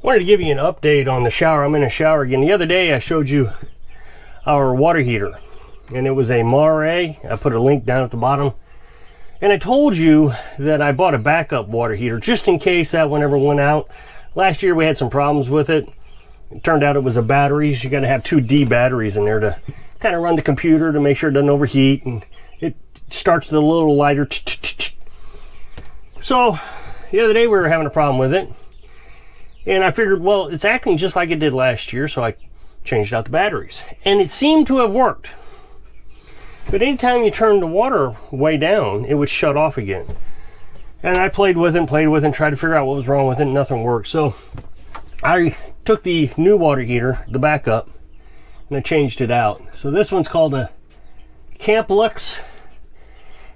Wanted to give you an update on the shower. I'm in a shower again. The other day I showed you our water heater, and it was a Mare. I put a link down at the bottom. And I told you that I bought a backup water heater just in case that one ever went out. Last year we had some problems with it. It turned out it was a batteries. You got to have 2 D batteries in there to kind of run the computer to make sure it doesn't overheat, and it starts a little lighter. So the other day we were having a problem with it, and I figured, well, it's acting just like it did last year, so I changed out the batteries, and it seemed to have worked. But anytime you turn the water way down, it would shut off again. And I played with it and tried to figure out what was wrong with it, and nothing worked. So I took the new water heater, the backup, and I changed it out. So this one's called a Camplux,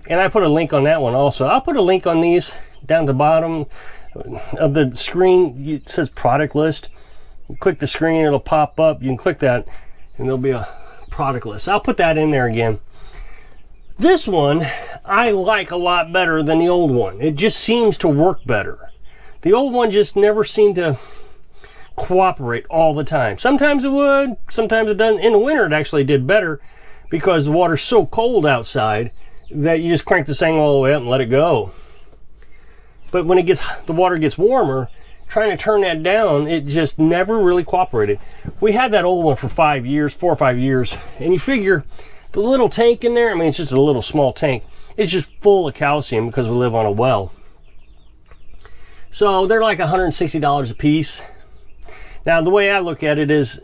and I put a link on that one also. I'll put a link on these down at the bottom of the screen. It says product list. You click the screen, it'll pop up. You can click that and there'll be a product list. I'll put that in there again. This one I like a lot better than the old one. It just seems to work better. The old one just never seemed to cooperate all the time. Sometimes it would, sometimes it doesn't. In the winter it actually did better because the water's so cold outside that you just crank this thing all the way up and let it go. But when the water gets warmer, trying to turn that down, it just never really cooperated. We had that old one for 4 or 5 years, and you figure the little tank in there, I mean, it's just a little small tank, it's just full of calcium because we live on a well. So they're like $160 a piece. Now the way I look at it is,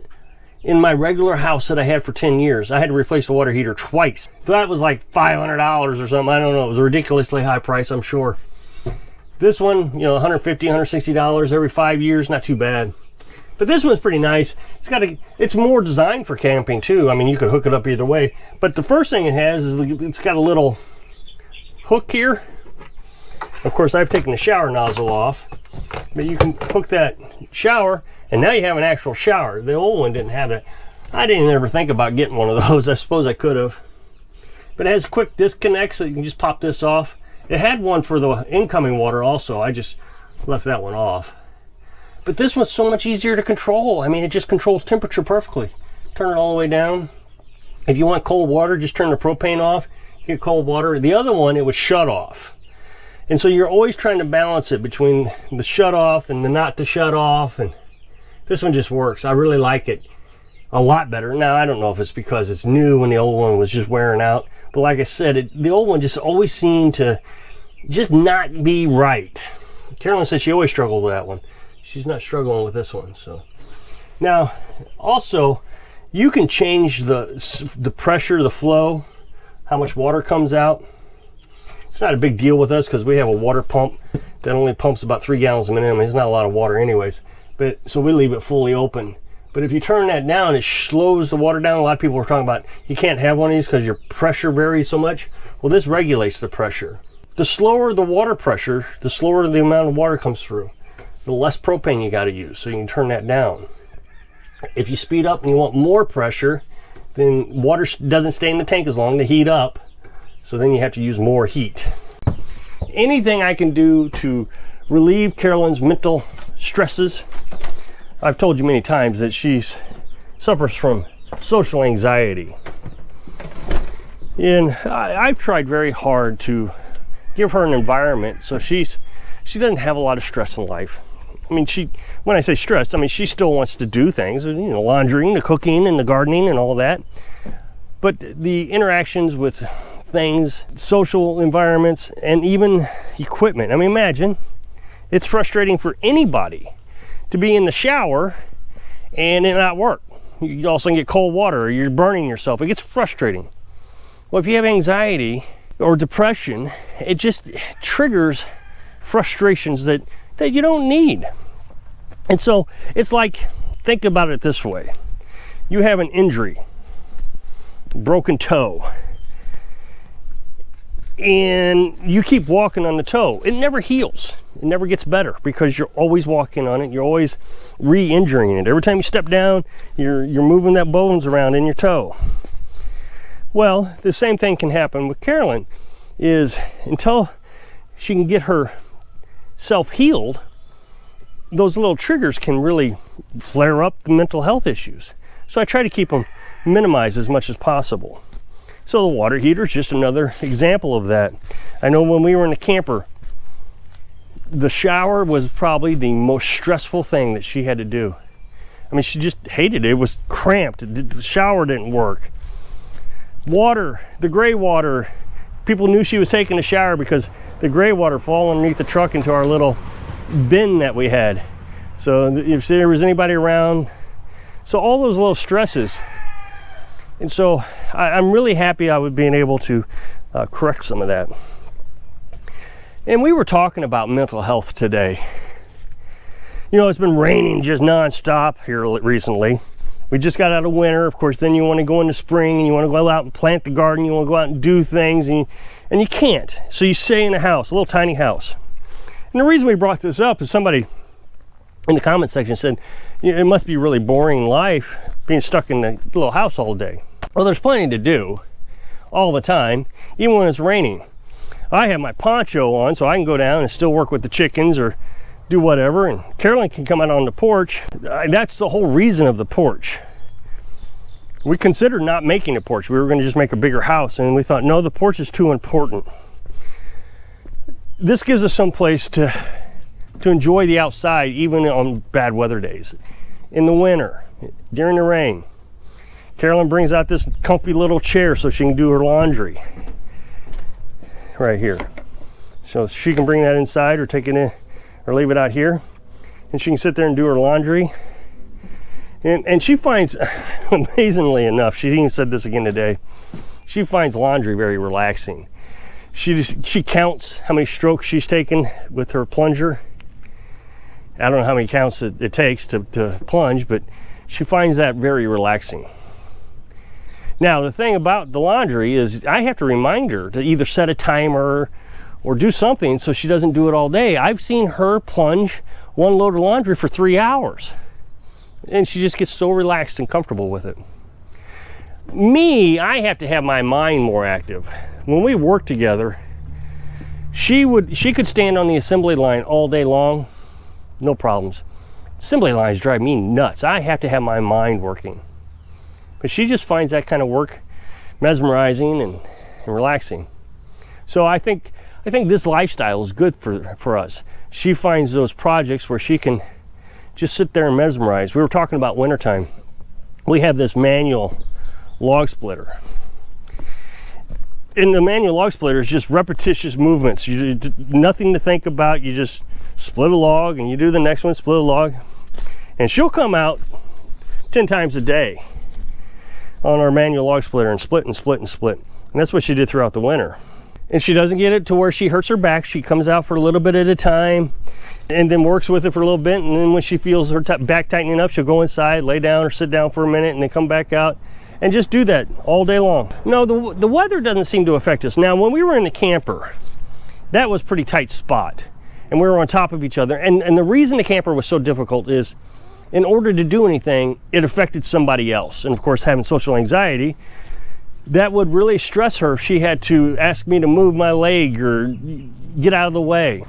in my regular house that I had for 10 years, I had to replace the water heater twice. That was like $500 or something. I don't know. It was a ridiculously high price, I'm sure. This one, you know, $150, $160 every 5 years, not too bad. But this one's pretty nice. It's more designed for camping too. I mean, you could hook it up either way. But the first thing it has is it's got a little hook here. Of course, I've taken the shower nozzle off, but you can hook that shower, and now you have an actual shower. The old one didn't have that. I didn't ever think about getting one of those. I suppose I could have. But it has quick disconnects, so you can just pop this off. It had one for the incoming water also. I just left that one off. But this one's so much easier to control. I mean, it just controls temperature perfectly. Turn it all the way down. If you want cold water, just turn the propane off. You get cold water. The other one, it would shut off. And so you're always trying to balance it between the shut off and the not to shut off. And this one just works. I really like it a lot better. Now, I don't know if it's because it's new and the old one was just wearing out. But like I said, the old one just always seemed to just not be right. Carolyn said she always struggled with that one. She's not struggling with this one. So now, also, you can change the pressure, the flow, how much water comes out. It's not a big deal with us because we have a water pump that only pumps about 3 gallons a minute. I mean, it's not a lot of water anyways. But so we leave it fully open. But if you turn that down, it slows the water down. A lot of people are talking about you can't have one of these because your pressure varies so much. Well, this regulates the pressure. The slower the water pressure, the slower the amount of water comes through. The less propane you got to use, so you can turn that down. If you speed up and you want more pressure, then water doesn't stay in the tank as long to heat up. So then you have to use more heat. Anything I can do to relieve Carolyn's mental stresses. I've told you many times that she suffers from social anxiety. And I've tried very hard to give her an environment so she doesn't have a lot of stress in life. I mean, when I say stress, I mean, she still wants to do things, you know, laundry, the cooking and the gardening and all that. But the interactions with things, social environments, and even equipment. I mean, imagine, it's frustrating for anybody to be in the shower and it not work. You also get cold water or you're burning yourself. It gets frustrating. Well, if you have anxiety or depression, it just triggers frustrations that you don't need. And so it's like, think about it this way. You have an injury, broken toe, and you keep walking on the toe. It never heals. It never gets better because you're always walking on it. You're always re-injuring it. Every time you step down, you're moving that bones around in your toe. Well, the same thing can happen with Carolyn, is until she can get herself healed, those little triggers can really flare up the mental health issues. So I try to keep them minimized as much as possible. So the water heater is just another example of that. I know when we were in the camper, the shower was probably the most stressful thing that she had to do. I mean, she just hated it. It was cramped. The shower didn't work. Water, the gray water, people knew she was taking a shower because the gray water fall underneath the truck into our little bin that we had. So if there was anybody around, so all those little stresses. And so I'm really happy I was being able to correct some of that. And we were talking about mental health today. You know, it's been raining just nonstop here recently. We just got out of winter. Of course, then you want to go into spring and you want to go out and plant the garden. You want to go out and do things, and you can't. So you stay in a house, a little tiny house. And the reason we brought this up is somebody in the comment section said, it must be really boring life being stuck in a little house all day. Well, there's plenty to do all the time, even when it's raining. I have my poncho on so I can go down and still work with the chickens or do whatever, and Carolyn can come out on the porch. That's the whole reason of the porch. We considered not making a porch. We were going to just make a bigger house, and we thought, no, the porch is too important. This gives us some place to enjoy the outside, even on bad weather days. In the winter, during the rain, Carolyn brings out this comfy little chair so she can do her laundry right here. So she can bring that inside or take it in or leave it out here, and she can sit there and do her laundry. And she finds, amazingly enough, she even said this again today, she finds laundry very relaxing. She counts how many strokes she's taken with her plunger. I don't know how many counts it takes to plunge, but she finds that very relaxing. Now, the thing about the laundry is I have to remind her to either set a timer or do something so she doesn't do it all day. I've seen her plunge one load of laundry for 3 hours, and she just gets so relaxed and comfortable with it. Me, I have to have my mind more active. When we work together, she could stand on the assembly line all day long, no problems. Assembly lines drive me nuts. I have to have my mind working. But she just finds that kind of work mesmerizing and relaxing. So I think this lifestyle is good for us. She finds those projects where she can just sit there and mesmerize. We were talking about wintertime. We have this manual log splitter. And the manual log splitter is just repetitious movements. Nothing to think about. You just split a log and you do the next one, split a log. And she'll come out 10 times a day on our manual log splitter and split and split and split. And that's what she did throughout the winter. And she doesn't get it to where she hurts her back. She comes out for a little bit at a time and then works with it for a little bit. And then when she feels her back tightening up, she'll go inside, lay down or sit down for a minute, and then come back out and just do that all day long. No, the weather doesn't seem to affect us. Now, when we were in the camper, that was a pretty tight spot, and we were on top of each other. And the reason the camper was so difficult is, in order to do anything, it affected somebody else. And of course, having social anxiety, that would really stress her if she had to ask me to move my leg or get out of the way.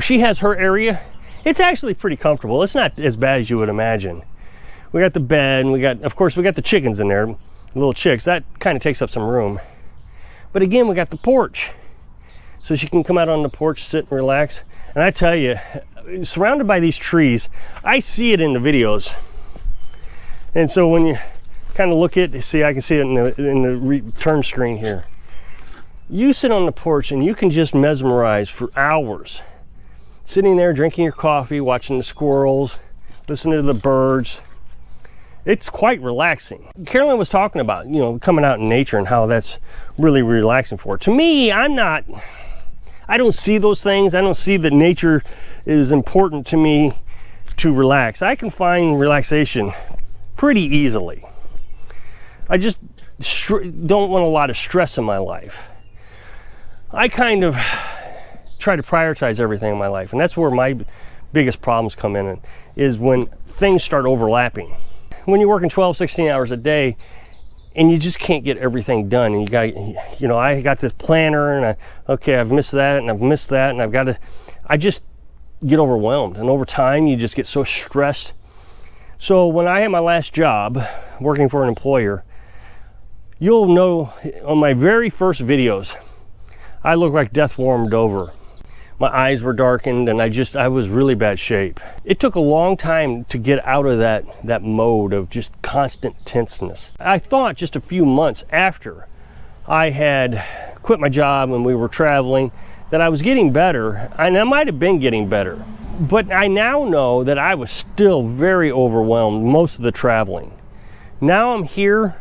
She has her area. It's actually pretty comfortable. It's not as bad as you would imagine. We got the bed, and of course we got the chickens in there, little chicks. That kind of takes up some room. But again, we got the porch, so she can come out on the porch, sit and relax. And I tell you, surrounded by these trees, I see it in the videos. And so when you kind of look at it, see, I can see it in the return screen here. You sit on the porch and you can just mesmerize for hours, sitting there drinking your coffee, watching the squirrels, listening to the birds. It's quite relaxing. Carolyn was talking about, coming out in nature and how that's really relaxing for her. To me, I don't see those things. I don't see that nature is important to me to relax. I can find relaxation pretty easily. I just don't want a lot of stress in my life. I kind of try to prioritize everything in my life, and that's where my biggest problems come in, is when things start overlapping. When you're working 12, 16 hours a day and you just can't get everything done, and I got this planner, and I've missed that, and I've missed that, and I get overwhelmed, and over time you just get so stressed. So when I had my last job working for an employer, you'll know on my very first videos I looked like death warmed over. My eyes were darkened, and I was really bad shape. It took a long time to get out of that mode of just constant tenseness. I thought just a few months after I had quit my job and we were traveling that I was getting better, and I might have been getting better. But I now know that I was still very overwhelmed most of the traveling. Now I'm here.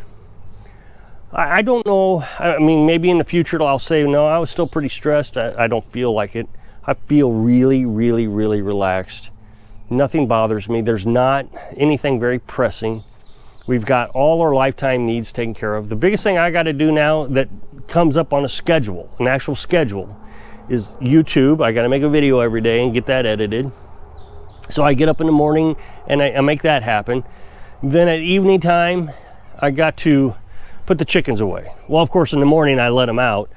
I don't know, I mean, maybe in the future I'll say, no, I was still pretty stressed. I don't feel like it. I feel really, really, really relaxed. Nothing bothers me. There's not anything very pressing. We've got all our lifetime needs taken care of. The biggest thing I got to do now that comes up on a schedule, an actual schedule, is YouTube. I got to make a video every day and get that edited. So I get up in the morning and I make that happen. Then at evening time, I got to put the chickens away. Well, of course, in the morning I let them out.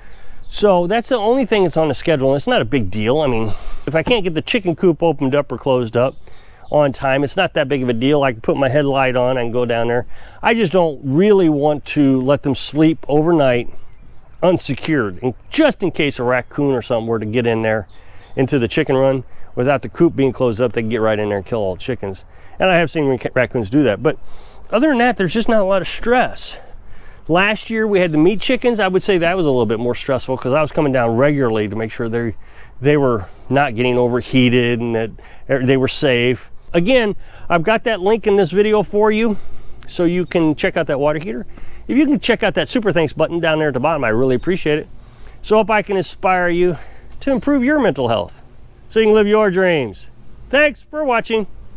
So that's the only thing that's on the schedule, and it's not a big deal. I mean, if I can't get the chicken coop opened up or closed up on time, it's not that big of a deal. I can put my headlight on and go down there. I just don't really want to let them sleep overnight unsecured, and just in case a raccoon or something were to get in there into the chicken run without the coop being closed up, they can get right in there and kill all the chickens. And I have seen raccoons do that. But other than that, there's just not a lot of stress. Last year we had the meat chickens. I would say that was a little bit more stressful because I was coming down regularly to make sure they were not getting overheated and that they were safe. Again, I've got that link in this video for you so you can check out that water heater. If you can check out that super thanks button down there at the bottom, I really appreciate it. So I hope I can inspire you to improve your mental health so you can live your dreams. Thanks for watching.